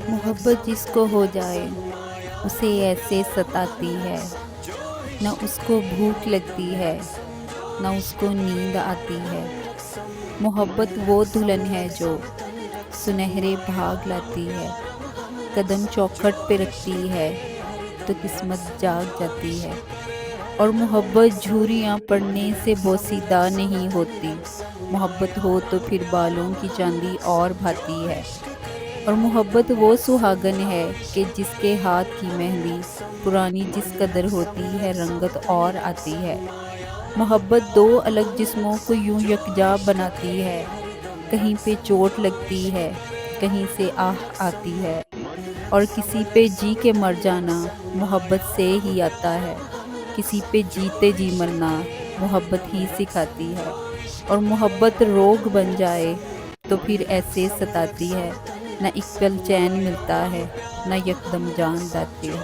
محبت جس کو ہو جائے اسے ایسے ستاتی ہے، نہ اس کو بھوک لگتی ہے نہ اس کو نیند آتی ہے۔ محبت وہ دلہن ہے جو سنہرے بھاگ لاتی ہے، قدم چوکھٹ پہ رکھتی ہے تو قسمت جاگ جاتی ہے۔ اور محبت جھوریاں پڑنے سے بوسیدہ نہیں ہوتی، محبت ہو تو پھر بالوں کی چاندی اور بھاتی ہے۔ اور محبت وہ سہاگن ہے کہ جس کے ہاتھ کی مہندی پرانی جس قدر ہوتی ہے رنگت اور آتی ہے۔ محبت دو الگ جسموں کو یوں یکجا بناتی ہے، کہیں پہ چوٹ لگتی ہے کہیں سے آہ آتی ہے۔ اور کسی پہ جی کے مر جانا محبت سے ہی آتا ہے، کسی پہ جیتے جی مرنا محبت ہی سکھاتی ہے۔ اور محبت روگ بن جائے تو پھر ایسے ستاتی ہے، نہ ایک پل چین ملتا ہے نہ یکدم جان جاتی ہے۔